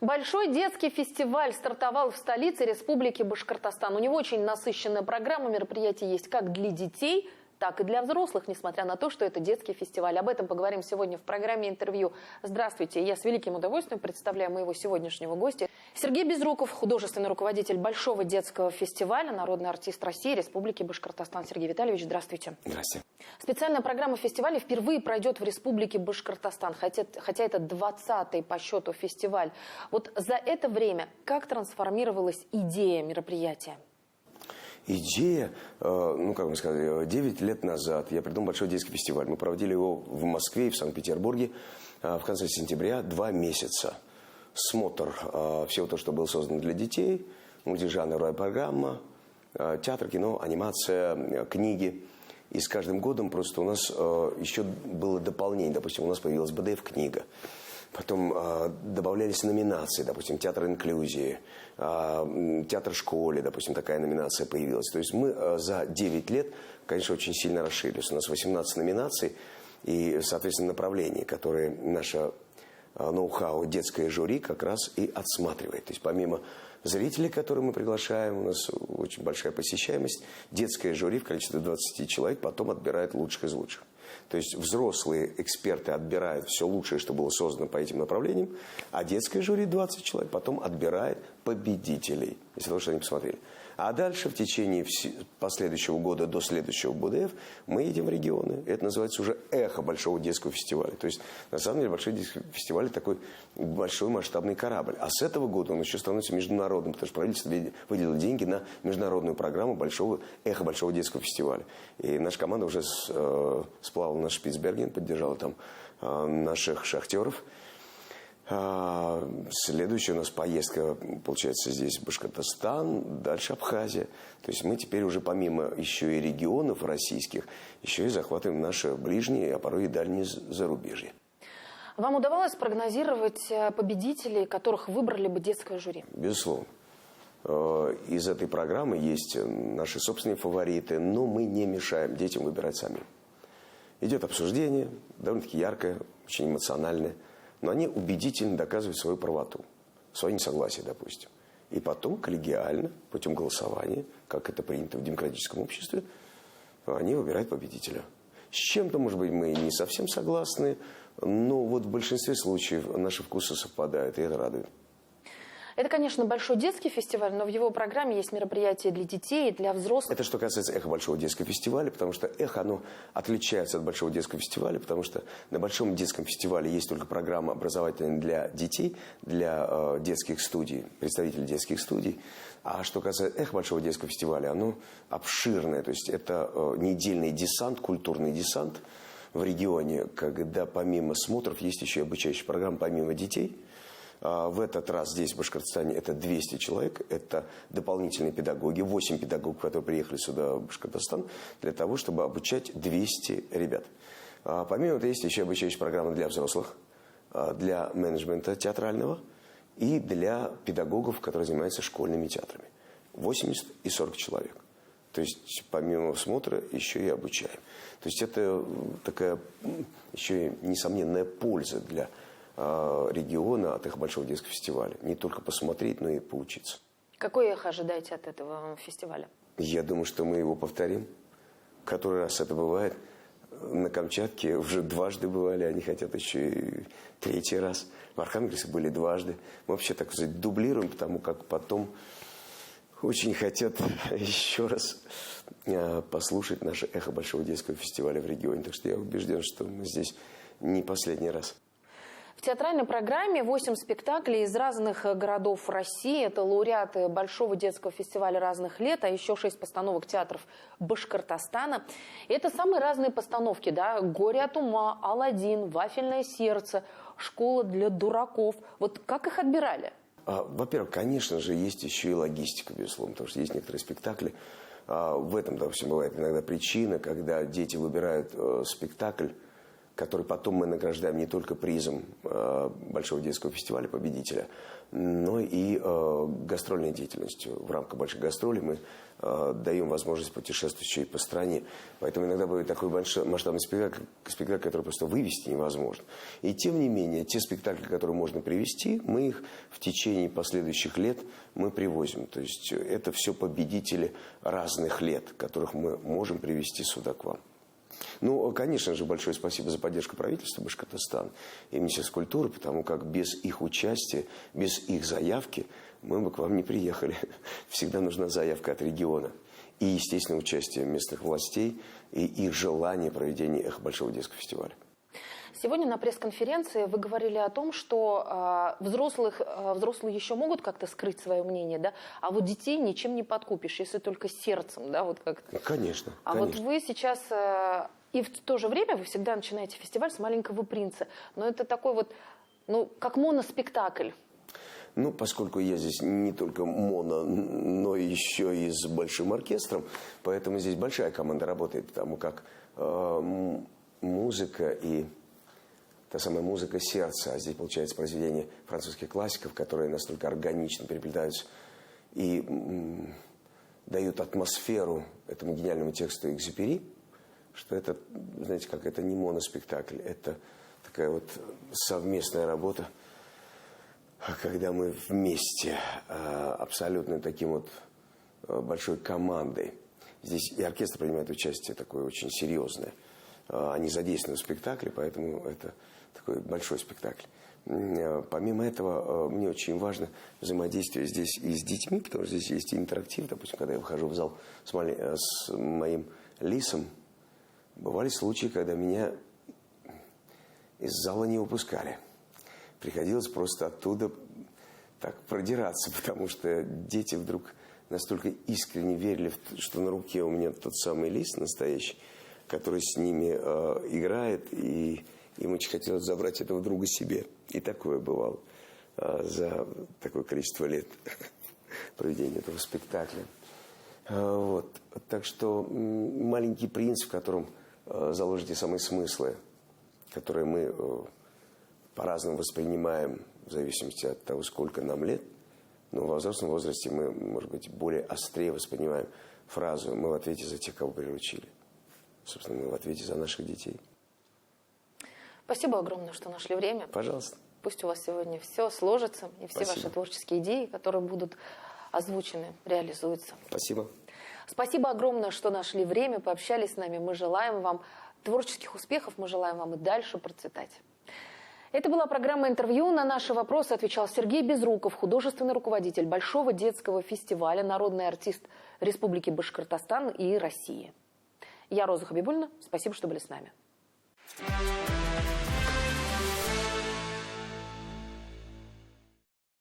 Большой детский фестиваль стартовал в столице Республики Башкортостан. У него очень насыщенная программа мероприятий есть как для детей, так и для взрослых, несмотря на то, что это детский фестиваль. Об этом поговорим сегодня в программе интервью. Здравствуйте, я с великим удовольствием представляю моего сегодняшнего гостя. Сергей Безруков, художественный руководитель Большого детского фестиваля, народный артист России, Республики Башкортостан. Сергей Витальевич, здравствуйте. Здравствуйте. Специальная программа фестиваля впервые пройдет в Республике Башкортостан, хотя это 20-й по счету фестиваль. Вот за это время как трансформировалась идея мероприятия? Идея, как вам сказать, 9 лет назад я придумал Большой детский фестиваль. Мы проводили его в Москве и в Санкт-Петербурге в конце сентября 2 месяца. Смотр всего того, что было создано для детей, мультижанровая программа, театр, кино, анимация, книги. И с каждым годом просто у нас еще было дополнение. Допустим, у нас появилась БДФ-книга. Потом добавлялись номинации, допустим, театр инклюзии, театр в школе, допустим, такая номинация появилась. То есть мы за 9 лет, конечно, очень сильно расширились. У нас 18 номинаций и, соответственно, направлений, которые наше ноу-хау детское жюри как раз и отсматривает. То есть помимо зрителей, которые мы приглашаем, у нас очень большая посещаемость, детское жюри в количестве 20 человек потом отбирает лучших из лучших. То есть взрослые эксперты отбирают все лучшее, что было создано по этим направлениям, а детское жюри 20 человек потом отбирает победителей, если того, что они посмотрели. А дальше в течение последующего года до следующего БДФ мы едем в регионы. Это называется уже эхо Большого детского фестиваля. То есть на самом деле Большой детский фестиваль такой большой масштабный корабль. А с этого года он еще становится международным, потому что правительство выделило деньги на международную программу эхо Большого детского фестиваля. И наша команда уже сплавала на Шпицберген, поддержала там наших шахтеров. Следующая у нас поездка, получается, здесь Башкортостан, дальше Абхазия. То есть мы теперь уже помимо еще и регионов российских, еще и захватываем наши ближние, а порой и дальние зарубежья. Вам удавалось прогнозировать победителей, которых выбрали бы детское жюри? Безусловно. Из этой программы есть наши собственные фавориты, но мы не мешаем детям выбирать самим. Идет обсуждение, довольно-таки яркое, очень эмоциональное. Но они убедительно доказывают свою правоту, свое несогласие, допустим. И потом коллегиально, путем голосования, как это принято в демократическом обществе, они выбирают победителя. С чем-то, может быть, мы не совсем согласны, но вот в большинстве случаев наши вкусы совпадают, и это радует. Это, конечно, Большой детский фестиваль, но в его программе есть мероприятия для детей и для взрослых. Это что касается эхо Большого детского фестиваля, потому что эхо, оно отличается от Большого детского фестиваля, потому что на Большом детском фестивале есть только программа образовательная для детей, для детских студий, представителей детских студий. А что касается эхо Большого детского фестиваля, оно обширное, то есть это недельный десант, культурный десант в регионе, когда помимо смотров есть еще и обучающая программа помимо детей. В этот раз здесь, в Башкортостане, это 200 человек, это дополнительные педагоги, 8 педагогов, которые приехали сюда, в Башкортостан, для того, чтобы обучать 200 ребят. Помимо этого, есть еще обучающая программа для взрослых, для менеджмента театрального и для педагогов, которые занимаются школьными театрами. 80 и 40 человек. То есть, помимо смотра, еще и обучаем. То есть, это такая еще и несомненная польза для региона от эхо Большого детского фестиваля. Не только посмотреть, но и поучиться. Какое эхо ожидаете от этого фестиваля? Я думаю, что мы его повторим. Который раз это бывает. На Камчатке уже дважды бывали, они хотят еще и 3-й раз. В Архангельске были дважды. Мы вообще, так сказать, дублируем, потому как потом очень хотят еще раз послушать наше эхо Большого детского фестиваля в регионе. Так что я убежден, что мы здесь не последний раз. В театральной программе 8 спектаклей из разных городов России. Это лауреаты Большого детского фестиваля разных лет, а еще 6 постановок театров Башкортостана. И это самые разные постановки, да? «Горе от ума», «Аладдин», «Вафельное сердце», «Школа для дураков». Вот как их отбирали? Во-первых, конечно же, есть еще и логистика, безусловно, потому что есть некоторые спектакли. В этом, допустим, бывает иногда причина, когда дети выбирают спектакль, который потом мы награждаем не только призом Большого детского фестиваля победителя, но и гастрольной деятельностью. В рамках больших гастролей мы даем возможность путешествовать еще и по стране. Поэтому иногда бывает такой большой масштабный спектакль, который просто вывести невозможно. И тем не менее, те спектакли, которые можно привести, мы их в течение последующих лет мы привозим. То есть это все победители разных лет, которых мы можем привести сюда к вам. Ну, конечно же, большое спасибо за поддержку правительства Башкортостана и Министерства культуры, потому как без их участия, без их заявки мы бы к вам не приехали. Всегда нужна заявка от региона. И, естественно, участие местных властей и их желание проведения их Большого детского фестиваля. Сегодня на пресс-конференции вы говорили о том, что взрослые еще могут как-то скрыть свое мнение, да? А вот детей ничем не подкупишь, если только сердцем, да, вот как-то. Конечно. А конечно. вот вы сейчас и в то же время вы всегда начинаете фестиваль с «Маленького принца», но это такой вот, ну, как моноспектакль. Ну, поскольку я здесь не только моно, но еще и с большим оркестром, поэтому здесь большая команда работает, потому как музыка и та самая музыка сердца, а здесь получается произведение французских классиков, которые настолько органично переплетаются и дают атмосферу этому гениальному тексту Экзюпери, что это, знаете, как это не моноспектакль, это такая вот совместная работа, когда мы вместе, абсолютно таким вот большой командой. Здесь и оркестр принимает участие такое очень серьезное. Они задействованы в спектакле, поэтому это такой большой спектакль. Помимо этого, мне очень важно взаимодействие здесь и с детьми, потому что здесь есть интерактив. Допустим, когда я выхожу в зал с моим лисом, бывали случаи, когда меня из зала не выпускали. Приходилось просто оттуда так продираться, потому что дети вдруг настолько искренне верили, что на руке у меня тот самый лис настоящий, который с ними играет, и им очень хотелось забрать этого друга себе. И такое бывало за такое количество лет проведения этого спектакля. Вот. Так что «Маленький принц», в котором заложены те самые смыслы, которые мы по-разному воспринимаем в зависимости от того, сколько нам лет. Но во взрослом возрасте мы, может быть, более острее воспринимаем фразу «мы в ответе за тех, кого приручили». Собственно, мы в ответе за наших детей. Спасибо огромное, что нашли время. Пожалуйста. Пусть у вас сегодня все сложится, и все Спасибо. ваши творческие идеи, которые будут озвучены, реализуются. Спасибо. Спасибо огромное, что нашли время, пообщались с нами. Мы желаем вам творческих успехов, мы желаем вам и дальше процветать. Это была программа «Интервью». На наши вопросы отвечал Сергей Безруков, художественный руководитель Большого детского фестиваля, народный артист Республики Башкортостан и России. Я Роза Хабибульна. Спасибо, что были с нами.